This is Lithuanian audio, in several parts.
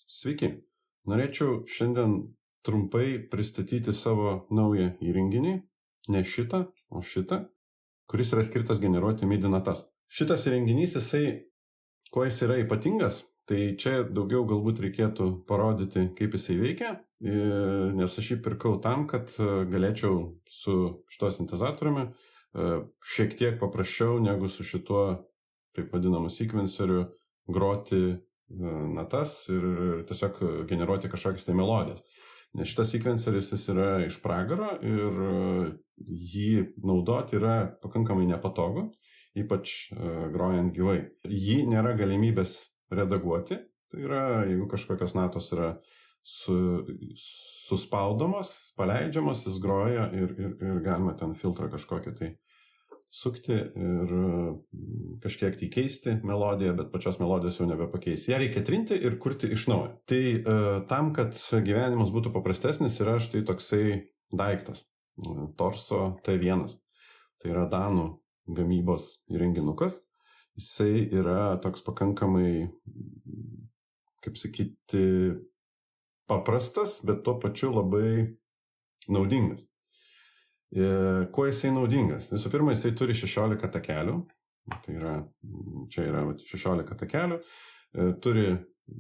Sveiki. Norėčiau šiandien trumpai pristatyti savo naują įrenginį, ne šitą, o šitą, kuris yra skirtas generuoti MIDI natas. Šitas įrenginys, kuo jis yra ypatingas, tai čia daugiau galbūt reikėtų parodyti, kaip jisai veikia, nes aš jį pirkau tam, kad galėčiau su šituo sintezatoriumi šiek tiek paprasčiau negu su šituo, taip vadinamu sequenceriu, groti natas ir tiesiog generuoti kažkokias tai melodijas. Nes šitas sequenceris jis yra iš pragaro ir jį naudoti yra pakankamai nepatogu, ypač grojant gyvai. Jį nėra galimybės redaguoti, tai yra, jeigu kažkokios natos yra suspaudomos, paleidžiamos, jis groja ir galima ten filtrą kažkokį tai sukti ir kažkiek tai keisti melodiją, bet pačios melodijos jau nebepakeisi. Ją reikia trinti ir kurti iš naujo. Tai tam, kad gyvenimas būtų paprastesnis, yra štai toksai daiktas. Torso T1. Tai yra danų gamybos įrenginukas. Jisai yra toks pakankamai, kaip sakyti, paprastas, bet tuo pačiu labai naudingas. Kuo jisai naudingas? Visų pirma, jisai turi 16 takelių, tai yra, čia yra 16 takelių, turi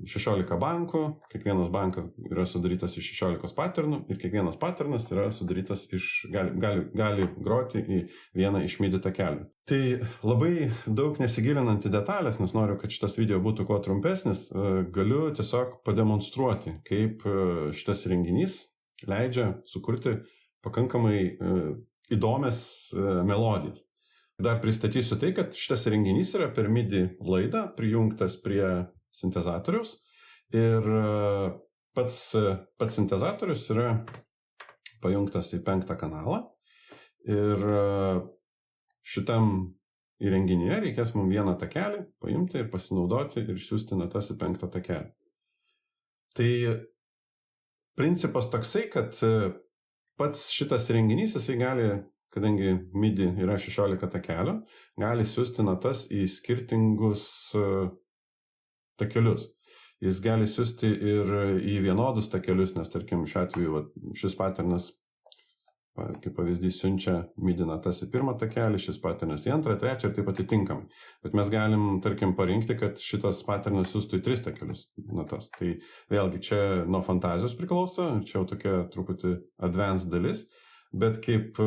16 bankų, kiekvienas bankas yra sudarytas iš 16 patternų ir kiekvienas patternas yra sudarytas gali groti į vieną iš MIDI takelių. Tai labai daug nesigilinant į detalės, nes noriu, kad šitas video būtų kuo trumpesnis, galiu tiesiog pademonstruoti, kaip šitas įrenginys leidžia sukurti pakankamai įdomias melodijas. Dar pristatysiu tai, kad šitas įrenginys yra per MIDI laidą prijungtas prie sintezatoriaus ir pats sintezatorius yra pajungtas į 5 kanalą ir šitam įrenginyje reikės mums vieną takelį paimti ir pasinaudoti ir išsiųsti natas į 5 takelį. Tai principas toksai, kad pats šitas įrenginys, jisai gali, kadangi MIDI yra 16 takelių, gali siųsti natas į skirtingus takelius. Jis gali siųsti ir į vienodus takelius, nes tarkim šiuo atveju šis patternas, kaip pavyzdys, siunčia MIDI natas į 1 takelį, šis patternas į 2, 3 ir taip atitinkamai. Bet mes galim, tarkim, parinkti, kad šitas patternas siųstų į 3 takelius natas. Tai vėlgi čia nuo fantazijos priklauso, čia jau tokia truputį advanced dalis, bet kaip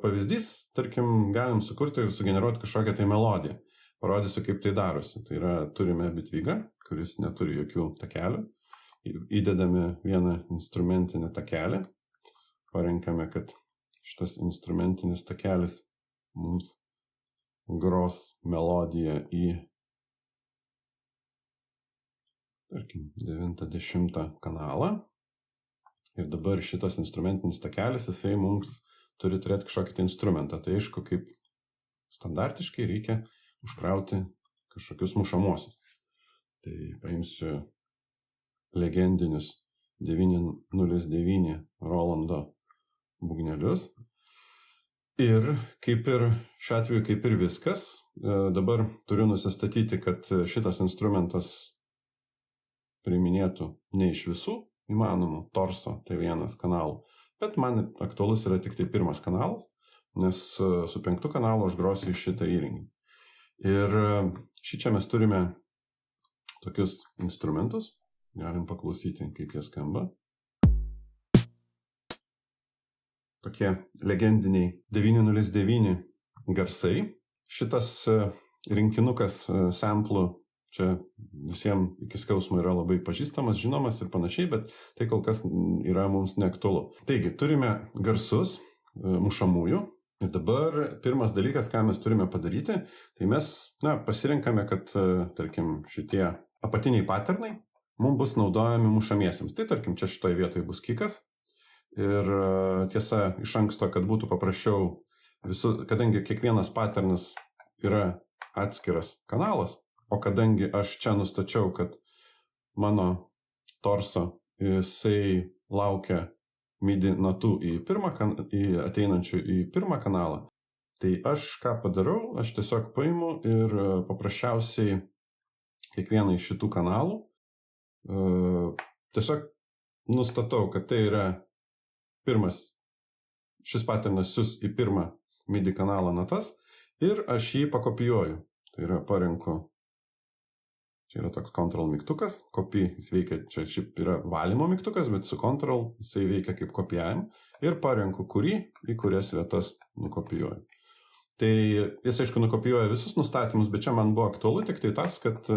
pavyzdys, tarkim, galim sukurti ir sugeneruoti kažkokią tai melodiją. Parodysiu, kaip tai darosi. Tai yra, turime bitvygą, kuris neturi jokių takelių. Įdedame vieną instrumentinį takelį. Parenkame, kad šitas instrumentinis takelis mums gros melodiją į, tarkim, 90 kanalą. Ir dabar šitas instrumentinis takelis, jisai mums turi turėti kažkokį tai instrumentą. Tai aišku, kaip standartiškai reikia užkrauti kažkokius mušamuosius. Tai paimsiu legendinius 909 Rolando būgnelius. Ir kaip ir šiuo atveju, kaip ir viskas, dabar turiu nusistatyti, kad šitas instrumentas priiminėtų ne iš visų įmanomų torso T1 kanalų, bet man aktualus yra tik tai 1 kanalas, nes su 5 kanalu aš grosiu šitą įrenginį. Ir šičia mes turime tokius instrumentus, galim paklausyti, kaip jie skamba. Tokie legendiniai 909 garsai. Šitas rinkinukas samplų čia visiems iki skausmo yra labai pažįstamas, žinomas ir panašiai, bet tai kol kas yra mums neaktualu. Taigi, turime garsus mušamųjų. Ir dabar pirmas dalykas, ką mes turime padaryti, tai mes pasirenkame, kad, tarkim, šitie apatiniai patternai mums bus naudojami mušamiesiems. Tai, tarkim, čia šitoje vietoje bus kikas. Ir tiesa, iš anksto, kad būtų paprasčiau, kadangi kiekvienas patternas yra atskiras kanalas, o kadangi aš čia nustačiau, kad mano torso jisai laukia MIDI natų ateinančių į 1 kanalą, tai aš ką padarau, aš tiesiog paimu ir paprasčiausiai kiekvieną iš šitų kanalų tiesiog nustatau, kad tai yra šis paternas sius į pirmą MIDI kanalą natas ir aš jį pakopijuoju. Tai yra parenku, čia yra toks Ctrl mygtukas, copy, jis veikia, čia šiaip yra valymo mygtukas, bet su Ctrl jisai veikia kaip kopijavim ir parenku kurį, į kurias vietas nukopijuoju. Tai jis, aišku, nukopijuoja visus nustatymus, bet čia man buvo aktualu tik tai tas, kad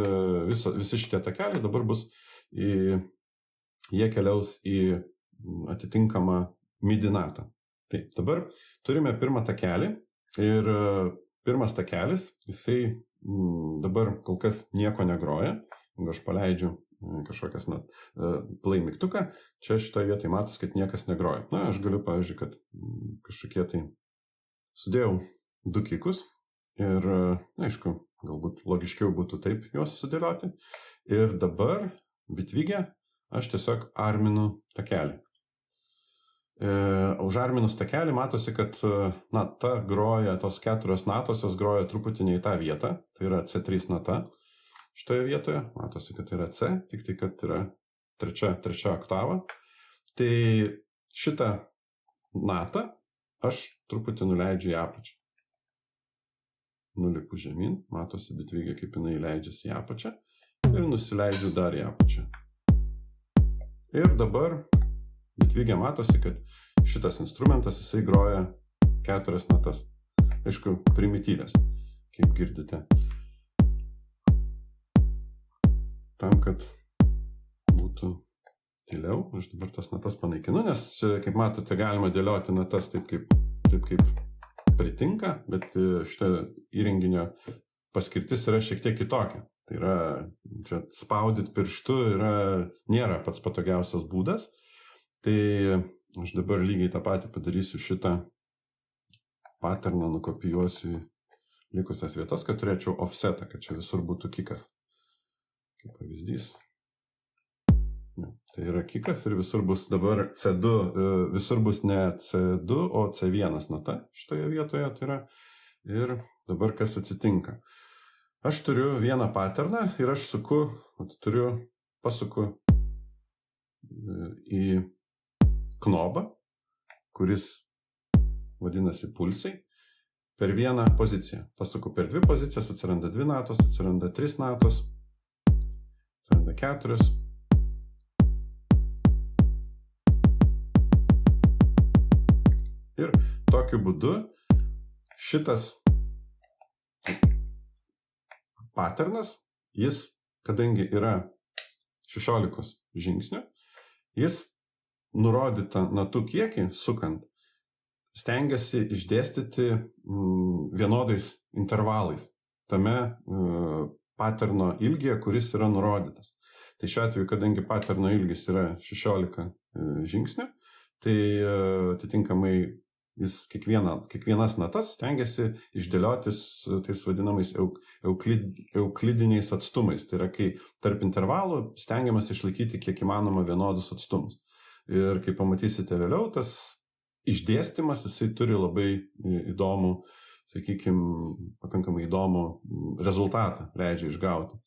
visi šitie takeliai dabar jie keliaus į atitinkamą MIDI natą. Tai dabar turime pirmą takelį ir pirmas takelis, jisai dabar kol kas nieko negroja. Jeigu aš paleidžiu kažkokias play mygtuką, čia šitoje vietoje matos, kad niekas negroja. Na, aš galiu, pavyzdžiui, kad kažkokie tai sudėjau 2 kikus ir, aišku, galbūt logiškiau būtų taip juos sudėlioti. Ir dabar bitvige aš tiesiog arminu takelį. Užarminus takelį matosi, kad nata groja, tos 4 natos, jos groja truputį ne į tą vietą, tai yra C3 nata. Šitoje vietoje matosi, kad yra C, tik tai, kad yra trečia oktava. Tai šitą natą aš truputį nuleidžiu į apačią. Nulipu žemyn, matosi bitvige, kaip jinai leidžiasi į apačią ir nusileidžiu dar į apačią. Ir dabar bitvige matosi, kad šitas instrumentas jisai groja 4 natas. Aišku, primityvės, kaip girdite. Tam, kad būtų tyliau, aš dabar tas natas panaikinu, nes, kaip matote, galima dėlioti natas taip kaip pritinka, bet šito įrenginio paskirtis yra šiek tiek kitokia. Tai yra, čia spaudyt pirštu nėra pats patogiausias būdas. Tai aš dabar lygiai tą patį padarysiu šitą paterną, nukopijuosiu likusias vietas, kad turėčiau offsetą, kad čia visur būtų kikas. Kaip pavyzdys. Tai yra kikas ir visur bus dabar C2, visur bus ne C2, o C1 nata šitoje vietoje. Tai yra. Ir dabar kas atsitinka. Aš turiu vieną paterną ir aš pasuku į knobą, kuris vadinasi pulsai, per vieną poziciją. Pasuku per 2 pozicijas, atsiranda 2 natos, atsiranda 3 natos, atsiranda 4. Ir tokiu būdu šitas paternas, jis, kadangi yra 16 žingsnių, jis nurodytą natų kiekį sukant stengiasi išdėstyti vienodais intervalais tame paterno ilgyje, kuris yra nurodytas. Tai šiuo atveju, kadangi paterno ilgis yra 16 žingsnių, tai atitinkamai jis kiekvienas natas stengiasi išdėlioti tais vadinamais euklidiniais atstumais. Tai yra, kai tarp intervalų stengiamas išlaikyti kiek įmanoma vienodus atstumus. Ir kaip pamatysite vėliau, tas išdėstymas jisai turi labai įdomų, sakykime, pakankamai įdomų rezultatą leidžia išgauti.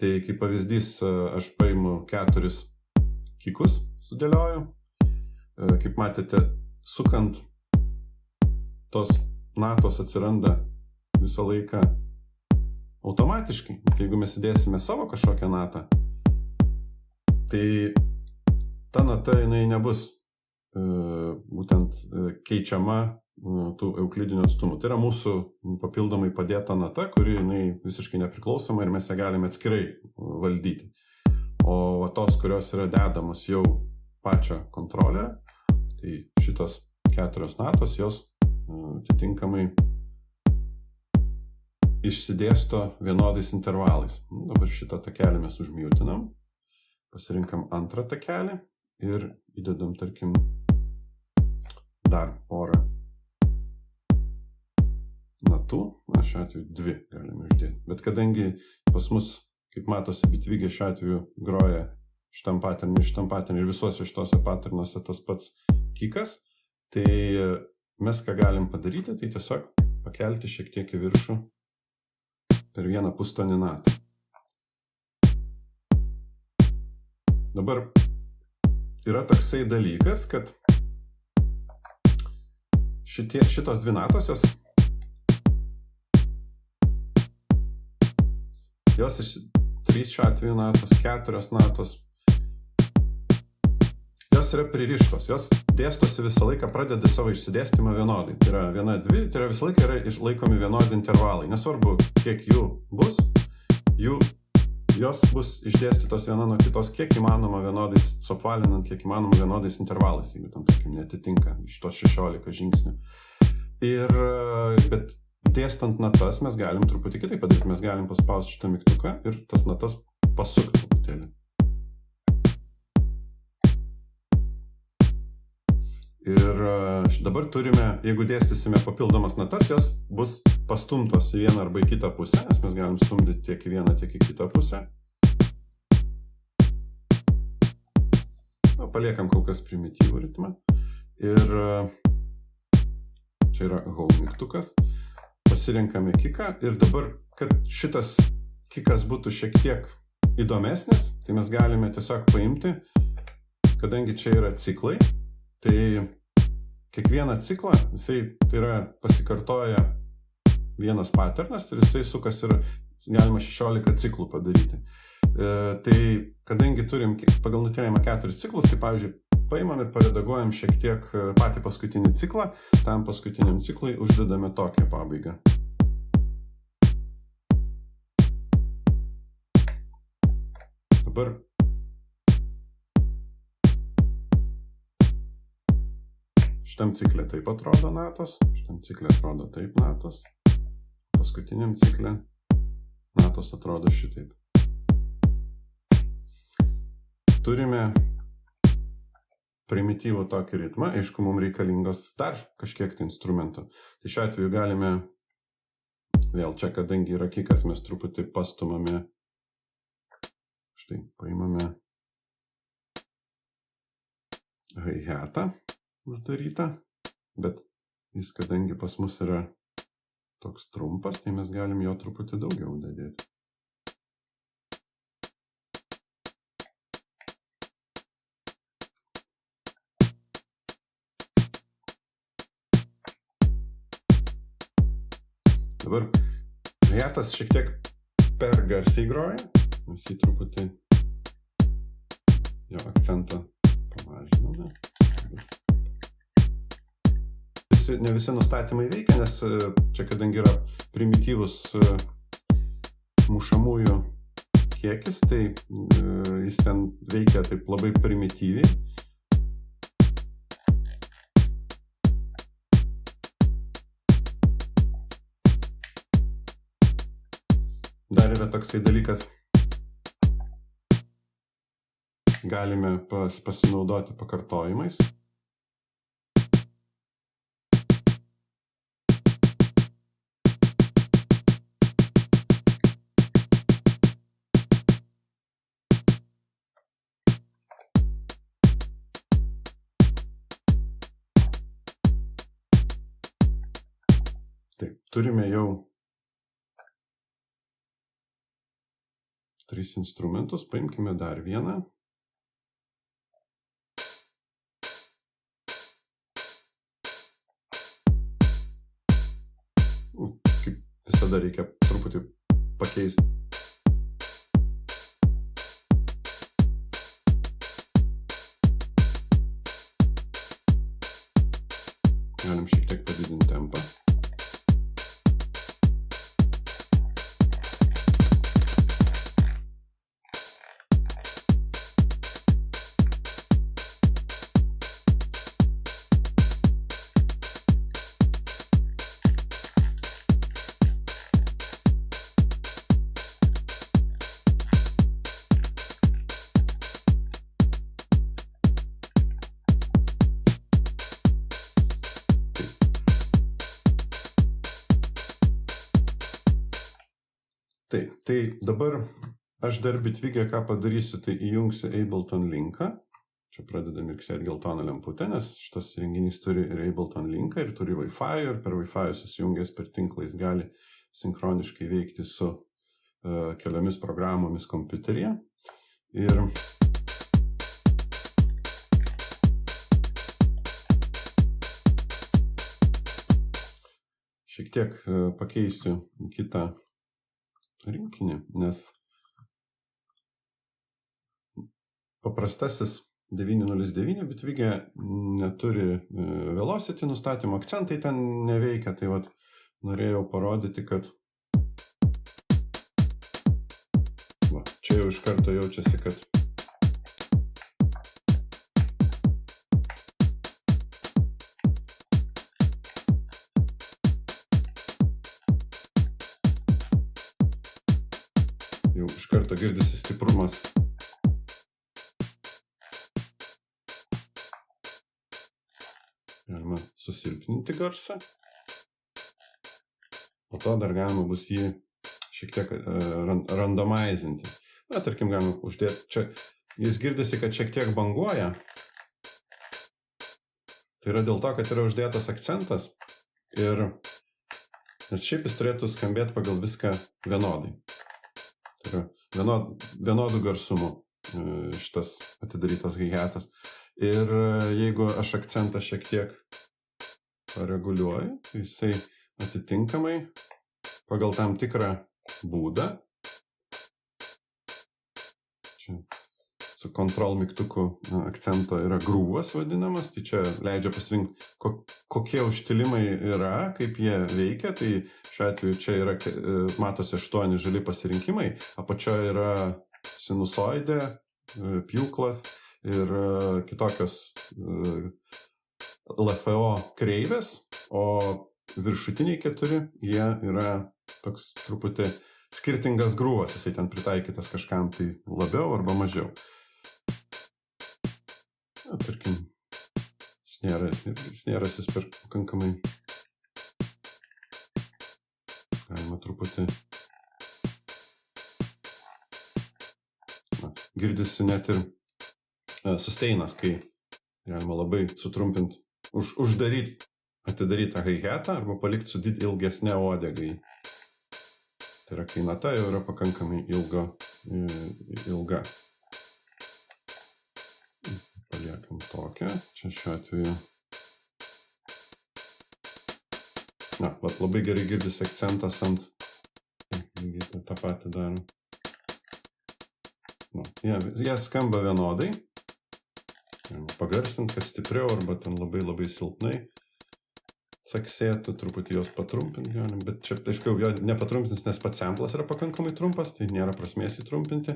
Tai kaip pavyzdys, aš paimu 4 kikus, sudėlioju. Kaip matėte, sukant tos natos atsiranda visą laiką automatiškai. Jeigu mes įdėsime savo kažkokią natą, tai ta nata jinai nebus būtent keičiama tų euklidinių atstumų. Tai yra mūsų papildomai padėta nata, kuri jinai visiškai nepriklausoma ir mes ją galime atskirai valdyti. O tos, kurios yra dedamos jau pačio kontrolerio, tai šitos 4 natos, jos atitinkamai išsidėsto vienodais intervalais. Dabar šitą takelį mes užmiutinam, pasirinkam antrą takelį ir įdedam, tarkim, dar porą natų. Šiuo atveju 2 galime uždėti. Bet kadangi pas mus, kaip matosi, bitvige šiuo atveju groja šitam paternui ir visuose šitose paternuose tas pats kikas, tai mes ką galim padaryti, tai tiesiog pakelti šiek tiek į viršų per vieną pustonį natą. Dabar yra toksai dalykas, kad šitos dvi natos, jos 3 šiuo atveju natos, 4 natos, jos yra pririštos, jos dėstosi visą laiką, pradeda savo išsidėstymą vienodai. Tai yra 1, 2, tai yra visą laiką yra išlaikomi vienodi intervalai. Nesvarbu, kiek jų bus, jos bus išdėstytos viena nuo kitos, kiek įmanoma vienodais, suapvalinant, kiek įmanoma vienodais intervalais, jeigu tam, tarkim, netitinka iš tos 16 žingsnių. Bet dėstant natas mes galim truputį kitaip padaryti. Mes galim paspausti šitą mygtuką ir tas natas pasukti truputėlį. Ir dabar turime, jeigu dėstysime papildomas natas, jos bus pastumtos į vieną arba į kitą pusę, nes mes galim stumdyti tiek į vieną, tiek į kitą pusę. Paliekam kol kas primityvų ritmą. Ir čia yra home mygtukas. Pasirenkame kiką ir dabar, kad šitas kikas būtų šiek tiek įdomesnis, tai mes galime tiesiog paimti, kadangi čia yra ciklai, tai kiekvieną ciklą, tai yra pasikartoja vienas patternas ir jisai sukas ir galima 16 ciklų padaryti. Tai kadangi turim pagal nutilėjimą 4 ciklus, tai pavyzdžiui, paimam ir paredaguojam šiek tiek patį paskutinį ciklą, tam paskutiniam ciklui uždedame tokią pabaigą. Dabar šitam cikle taip atrodo natos, šitam cikle atrodo taip natos, paskutiniam cikle natos atrodo šitaip. Turime primityvų tokį ritmą, aišku, mums reikalingos dar kažkiek tai instrumentų. Tai šiuo atveju galime, vėl čia, kadangi yra kikas, mes truputį pastumame, štai, paimame hi-hatą uždarytą, bet jis, kadangi pas mus yra toks trumpas, tai mes galim jo truputį daugiau dadėti. Dabar hi-hatas šiek tiek per garsiai groja, mes jį truputį jo akcentą pamažiname. Ne visi nustatymai veikia, nes čia, kadangi yra primityvus mušamųjų kiekis, tai jis ten veikia taip labai primityviai. Dar yra toksai dalykas, galime pasinaudoti pakartojimais. Taip, turime jau 3 instrumentus, paimkime dar vieną. Kaip visada reikia truputį pakeisti. Galim šiek tiek padidinti tempą. Taip, tai dabar aš dar bitvigę ką padarysiu, tai įjungsiu Ableton linką. Čia pradeda mirksėti geltoną lemputę, nes šitas įrenginys turi ir Ableton linką ir turi Wi-Fi ir per Wi-Fi susijungęs per tinklą jis gali sinchroniškai veikti su keliomis programomis kompiuteryje. Ir šiek tiek pakeisiu kitą rinkinį, nes paprastasis 909 bitvigė neturi velocity nustatymo, akcentai ten neveikia, tai vat norėjau parodyti, kad čia jau iš karto jaučiasi, kad jau iš karto girdisi stiprumas. Galima susilpninti garsą. Po to dar galima bus jį šiek tiek randomizinti. Na, tarkim, galima uždėti čia. Jis girdisi, kad šiek tiek banguoja. Tai yra dėl to, kad yra uždėtas akcentas. Nes šiaip jis turėtų skambėti pagal viską vienodai. Tai yra vienodų garsumų šitas atidarytas hi-hatas. Ir jeigu aš akcentą šiek tiek pareguliuoju, tai jisai atitinkamai pagal tam tikrą būdą, čia su control mygtuku akcento yra grūvas vadinamas, tai čia leidžia pasirinkti, kokie užtilimai yra, kaip jie veikia, tai šiuo atveju čia yra, matosi 8 žali pasirinkimai, apačioje yra sinusoidė, pjūklas ir kitokios LFO kreivės, o viršutiniai 4, jie yra toks truputį skirtingas grūvas, jisai ten pritaikytas kažkam tai labiau arba mažiau. Na, tarkim, snėras jis per pakankamai galima truputį girdisi net ir susteinas, kai galima labai sutrumpinti, uždaryti, atidaryti hi-hatą arba palikti su ilgesnė uodegai. Tai yra, kai nata jau yra pakankamai ilga. Paliekam tokią. Čia šiuo atveju. Na, labai gerai girdisi akcentas ant. Lygiai tą patį darom. Jie skamba vienodai. Pagarsinti, kad stipriau arba ten labai silpnai saksėtų, truputį jos patrumpinti galim, bet čia, aiškiau, jo nepatrumpins, nes pats samplas yra pakankamai trumpas, tai nėra prasmės įtrumpinti.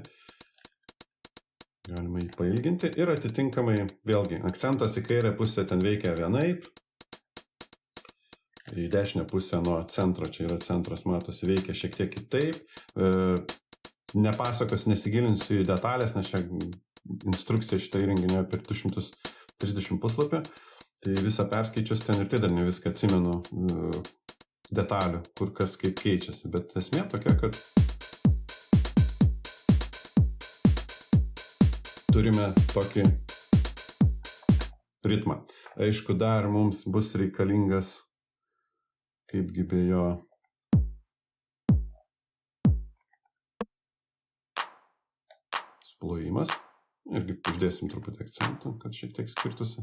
Galima jį pailginti ir atitinkamai, vėlgi, akcentas į kairę pusę ten veikia vienaip, į dešinę pusę nuo centro, čia yra centras, matosi, veikia šiek tiek kitaip. Nepasakos, nesigilinsiu į detalės, nes čia instrukcija šitą įrenginio per 230 puslapį, tai visą perskaičius ten ir tai dar ne viską atsimenu detalių, kur kas kaip keičiasi, bet esmė tokia, kad turime tokį ritmą. Aišku, dar mums bus reikalingas, kaipgi be jo, splojimas. Irgi uždėsim truputį akcentų, kad šiek tiek skirtusi.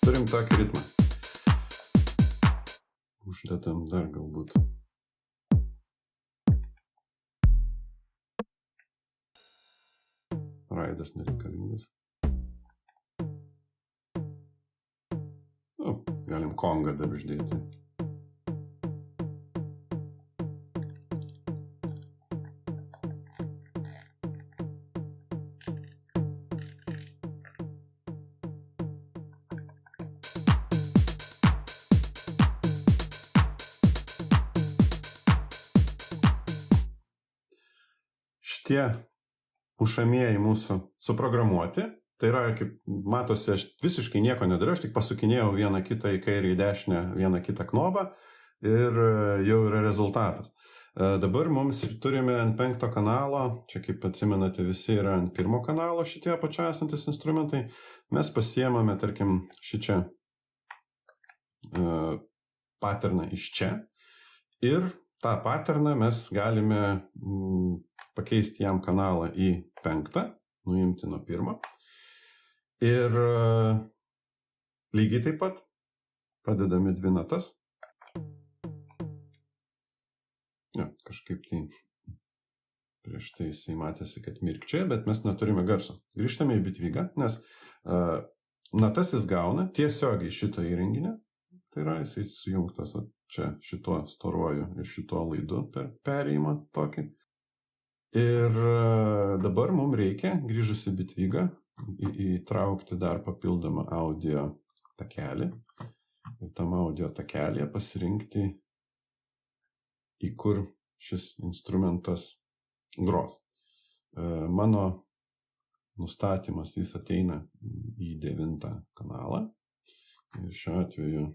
Turim tokį ritmą. Uždedam dar galbūt. Raidas nereikalingas. Galim kongą dar uždėti. Šitie pušamieji mūsų suprogramuoti. Tai yra, kaip matosi, aš visiškai nieko nedariau, aš tik pasukinėjau vieną kitą į kairę, į dešinę, vieną kitą knobą ir jau yra rezultatas. Dabar mums turime ant 5 kanalo, čia kaip atsimenate visi yra ant 1 kanalo šitie apačioje esantis instrumentai. Mes pasiėmame, tarkim, šičia patterną iš čia Ir tą paterną mes galime pakeisti jam kanalą į 5, nuimti nuo 1. Ir lygiai taip pat padedame 2 natas. Kažkaip tai prieš tai jisai matėsi, kad mirkčioja, bet mes neturime garso. Grįžtame į Bitvigą, nes natas jis gauna tiesiogiai šito įrenginio. Tai yra, jisai sujungtas čia šituo storuoju ir šituo laidu per perėjimą tokį. Ir dabar mums reikia, grįžus į Bitvigą, įtraukti dar papildomą audio takelį. Ir tam audio takelėje pasirinkti, į kur šis instrumentas gros. Mano nustatymas jis ateina į 9 kanalą. Ir šiuo atveju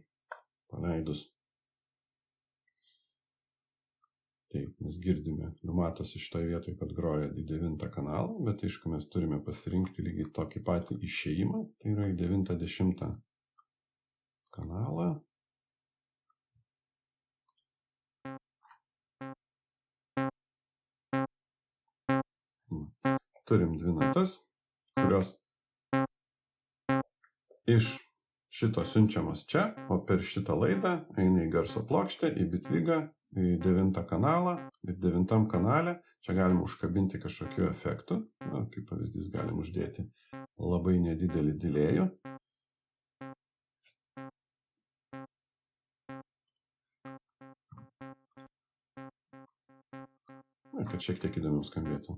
paleidus, taip, mes girdime, matosi šitoje vietoje, kad groja į 9 kanalą, bet aišku, mes turime pasirinkti lygiai tokį patį išėjimą, tai yra į 90 kanalą. Turim 2 natas, kurios iš šito siunčiamas čia, o per šitą laidą eina į garso plokštę, į Bitvigą, į 9 kanalą. Ir 9 kanale čia galim užkabinti kažkokiu efektu. Kaip pavyzdys galim uždėti labai nedidelį delėjų. Kad šiek tiek įdomiau skambėtų.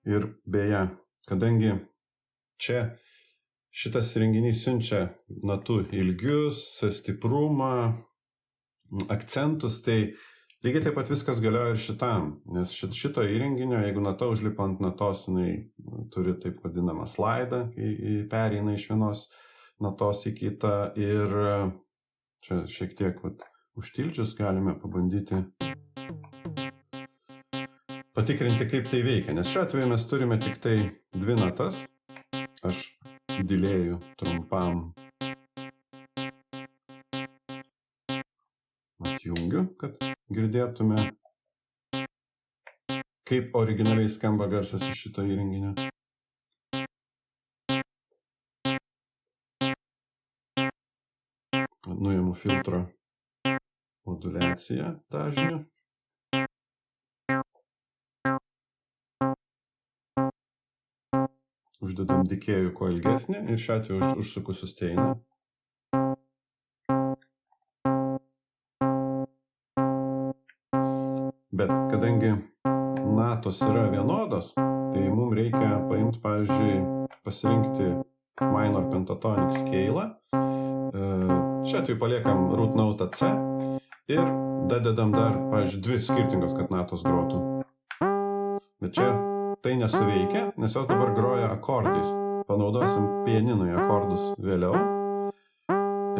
Ir beje, kadangi čia šitas įrenginys siunčia natų ilgius, stiprumą, akcentus, tai lygiai taip pat viskas galioja ir šitam. Nes šito įrenginio, jeigu nata užlipa ant natos, jinai turi taip vadinamą slaidą, kai pereina iš vienos natos į kitą. Ir čia šiek tiek užtildžius galime pabandyti patikrinti, kaip tai veikia, nes šiuo atveju mes turime tik tai 2 natas. Aš delėju trumpam atjungiu, kad girdėtume, kaip originaliai skamba garsas iš šito įrenginio. Nuimu filtro moduliaciją dažnių. Uždedam dikėjų kuo ilgesnį ir šiuo atveju užsuku susteiną. Bet kadangi natos yra vienodos, tai mums reikia paimti, pavyzdžiui, pasirinkti minor pentatonic scale. Šiuo atveju paliekam root nautą C ir dadedam dar, pavyzdžiui, 2 skirtingos, kad natos grotų. Bet čia tai nesuveikia, nes jos dabar groja akordais. Panaudosim pianinui akordus vėliau.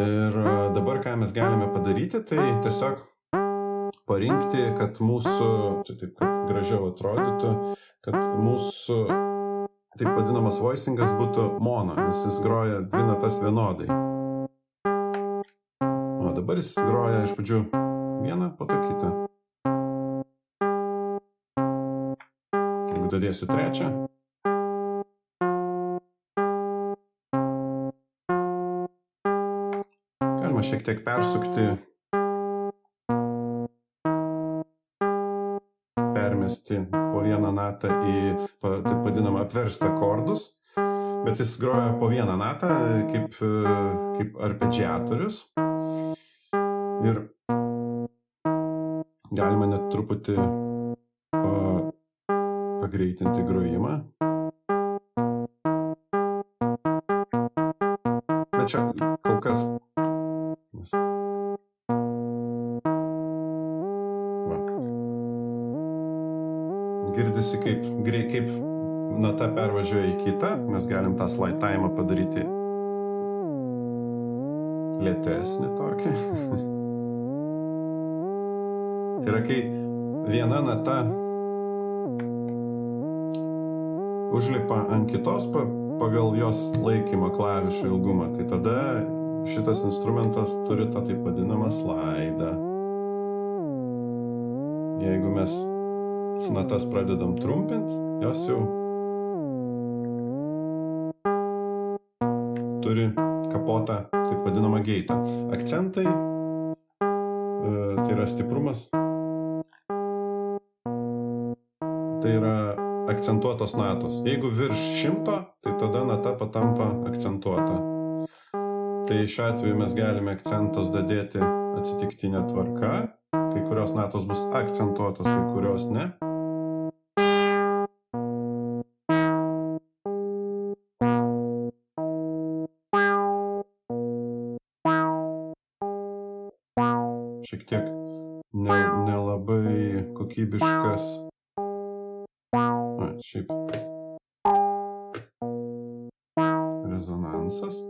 Ir dabar ką mes galime padaryti, tai tiesiog parinkti, kad mūsų, čia taip, kad gražiau atrodytų, kad mūsų taip vadinamas voicingas būtų mono, nes jis groja 2 natas vienodai. O dabar jis groja iš pradžių vieną, po to kitą. Dadėsiu 3. šiek tiek persukti, permesti po vieną natą į, taip vadinamą, apversti akordus, bet jis groja po vieną natą kaip arpedžiatorius. Ir galima net truputį pagreitinti grojimą. Bet čia kol kas... Girdisi kaip nata pervažiuoja į kitą. Mes galim tą slide time'ą padaryti lėtesnį tokį. Tai yra, kai viena nata užlipa ant kitos pagal jos laikymą klavišų ilgumą, tai tada šitas instrumentas turi tą taip vadinamą slaidą. Jeigu mes natas pradedam trumpinti, jos jau turi kapotą, taip vadinamą geitą. Akcentai, tai yra stiprumas, tai yra akcentuotos natos. Jeigu virš 100, tai tada nata patampa akcentuota. Tai šiuo atveju mes galime akcentus dadėti atsitiktinė tvarka. Kai kurios natos bus akcentuotos, kai kurios ne. Šiek tiek nelabai kokybiškas. Šiaip rezonansas.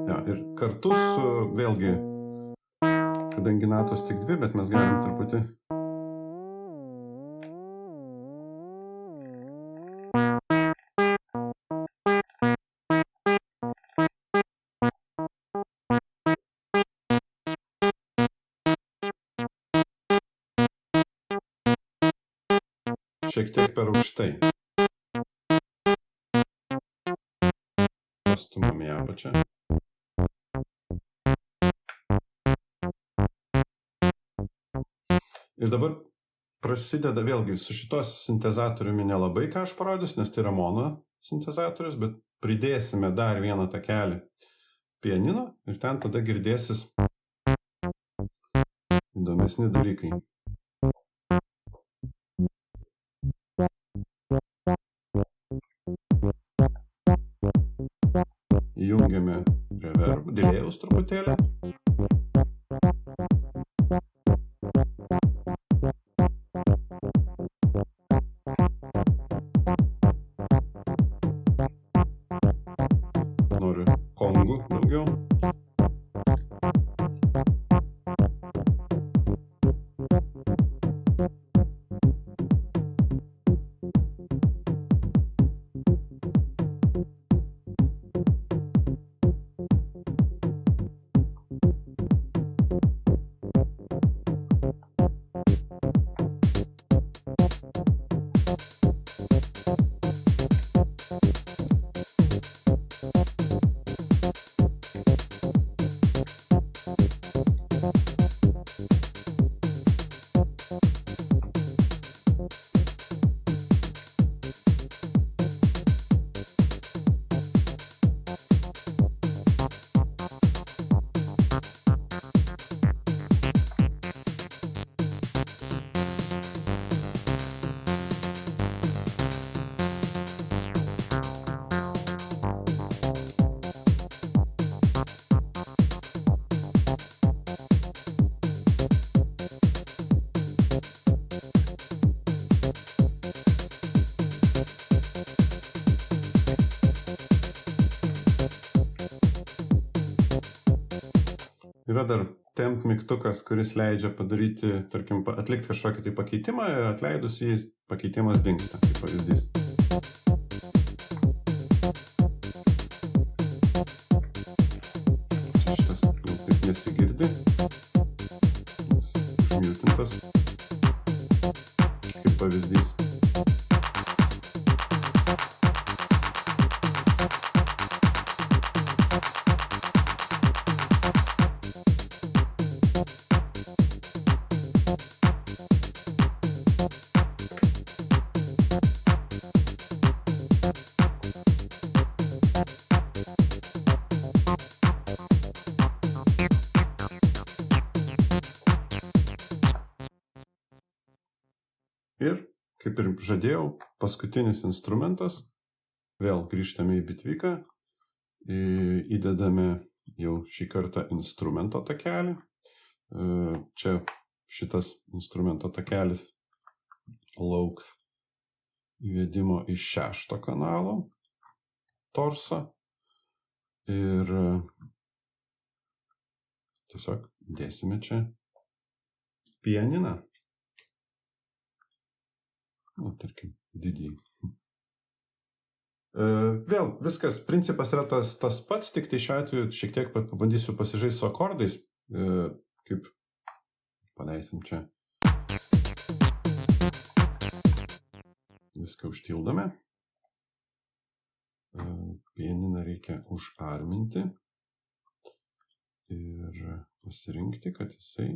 Ja, ir kartu su, vėlgi, kadangi natos tik 2, bet mes galim truputį šiek tiek per aukštai. Pastumam į apačią. Ir dabar prasideda vėlgi su šitos sintezatoriumi nelabai ką aš parodys, nes tai yra mono sintezatorius, bet pridėsime dar vieną takelį pianino ir ten tada girdėsis įdomesni dalykai. Įjungiame reverb, delėjaus truputėlį. Noriu kongų daugiau. Yra dar temp mygtukas, kuris leidžia padaryti, tarkim, atlikti kažkokį tai pakeitimą ir atleidus jį pakeitimas dingsta, kaip pavyzdys. Čia šitas jau taip nesigirdi, nes užmiutintas, kaip pavyzdys. Ir, kaip ir žadėjau, paskutinis instrumentas. Vėl grįžtame į bitvyką. Įdedame jau šį kartą instrumento takelį. Čia šitas instrumento takelis lauks įvedimo iš 6 kanalo torso. Ir tiesiog dėsime čia pianiną. Tarkim, didįjį. Vėl viskas, principas yra tas pats, tik tai šiuo atveju šiek tiek pabandysiu pasižaisti su akordais. Kaip paleisim čia. Viską užtildome. Pianiną reikia užarminti ir pasirinkti, kad jisai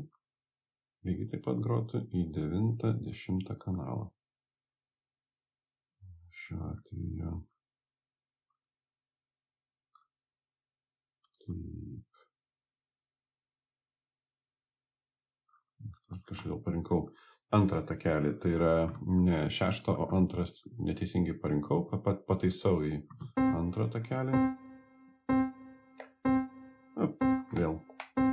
lygiai taip pat grotų į 9-10 kanalą. Šiuo atveju. Taip. Kažkodėl parinkau antrą takelį. Tai yra ne 6, o 2 neteisingai parinkau. Pataisau į antrą takelį. Vėl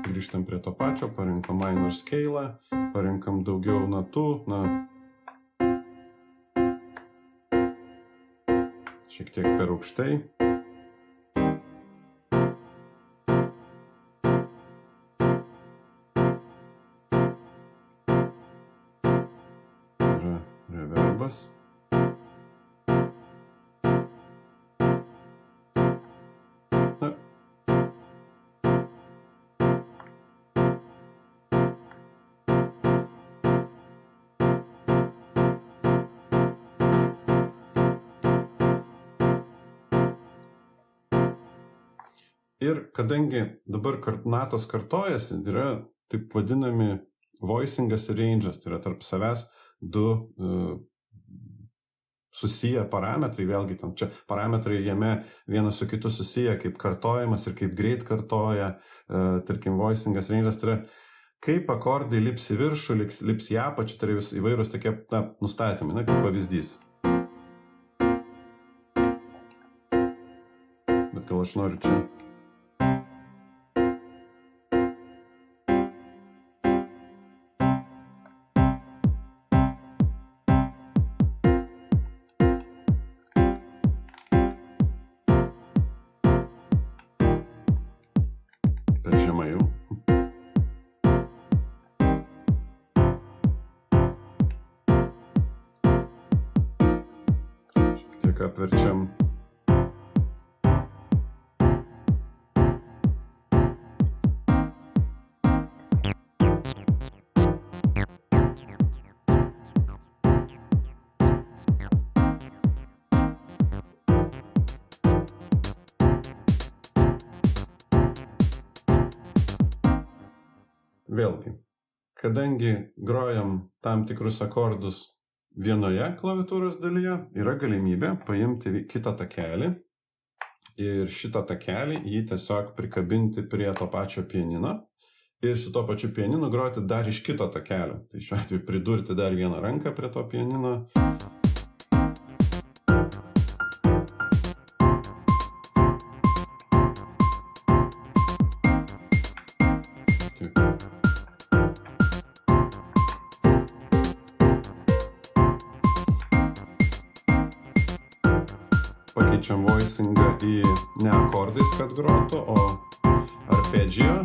grįžtam prie to pačio. Parinkam minor scale. Parinkam daugiau natų. Šiek tiek per aukštai. Yra reverbas. Ir kadangi dabar natos kartojasi, yra taip vadinami voicingas ir ranges, tai yra tarp savęs du susiję parametrai, vėlgi tam čia parametrai jame vienas su kitu susiję, kaip kartojimas ir kaip greit kartoja, tarkim voicingas ranges, tai yra kaip akordai lips į viršų, lips į apačią, tai yra įvairūs tokie nustatymai, kaip pavyzdys. Bet gal aš noriu čia per žemai jau. Šiek tiek apverčiam. Vėlgi, kadangi grojam tam tikrus akordus vienoje klaviatūros dalyje, yra galimybė paimti kitą takelį ir šitą takelį jį tiesiog prikabinti prie to pačio pianino ir su to pačiu pianinu groti dar iš kito takelio. Tai šiuo atveju pridurti dar vieną ranką prie to pianino. Pakeičiam voicingą į ne akordais, kad grotų, o arpeggio.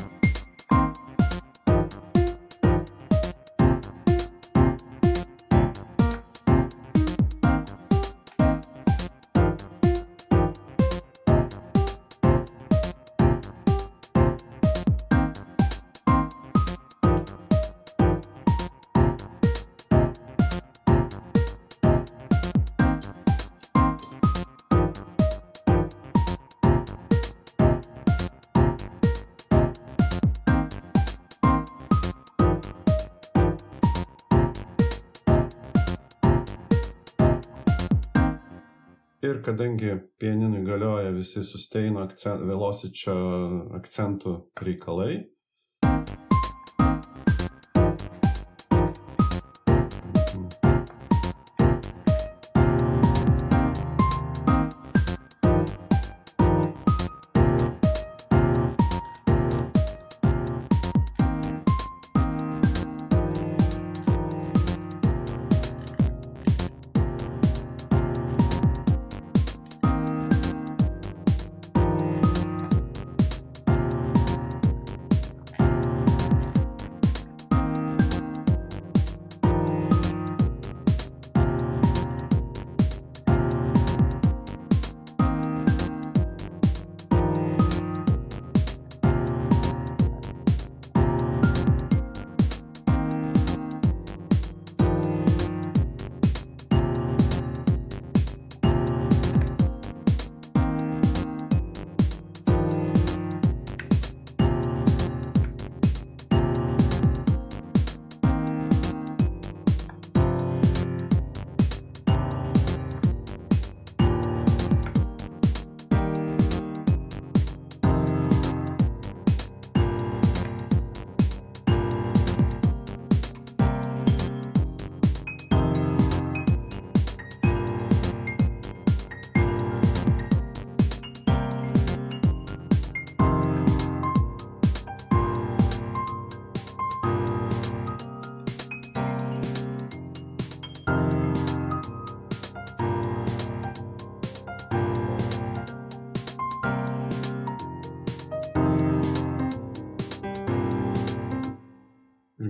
Ir kadangi pianinui galioja visi sustaino velocičio akcentų reikalai,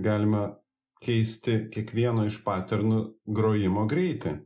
galima keisti kiekvieno iš paternų grojimo greitį.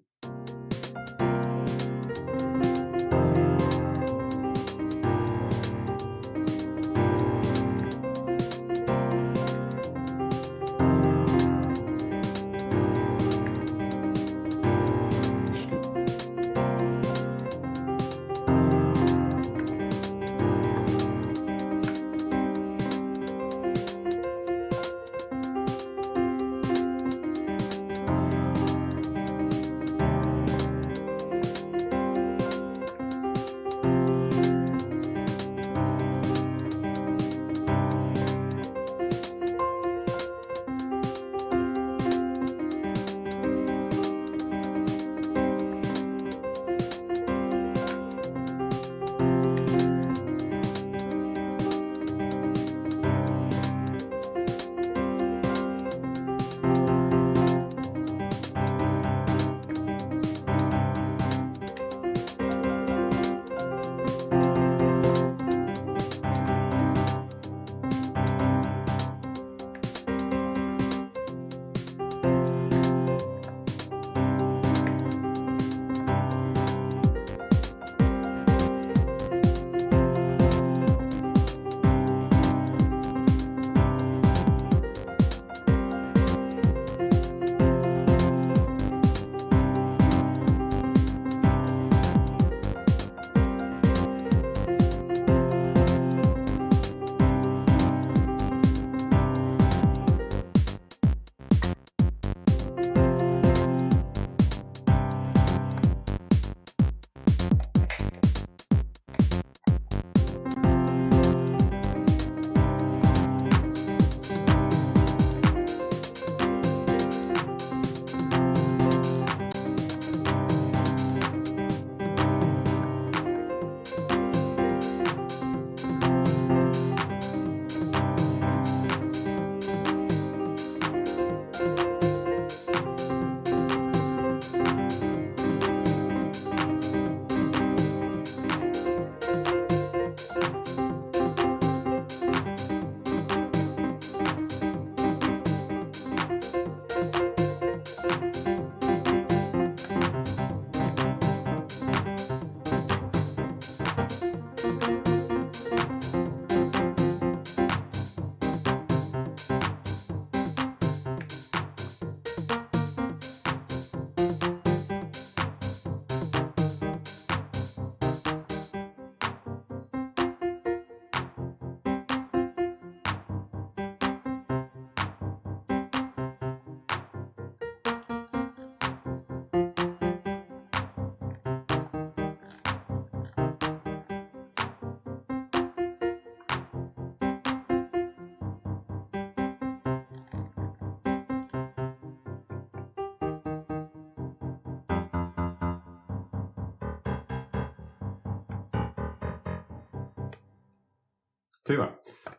Tai va,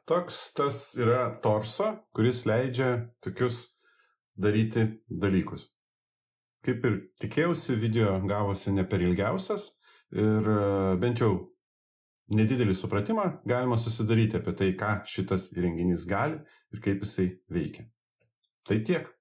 toks tas yra torso, kuris leidžia tokius daryti dalykus. Kaip ir tikėjausi, video gavosi ne per ilgiausias ir bent jau nedidelį supratimą galima susidaryti apie tai, ką šitas įrenginys gali ir kaip jisai veikia. Tai tiek.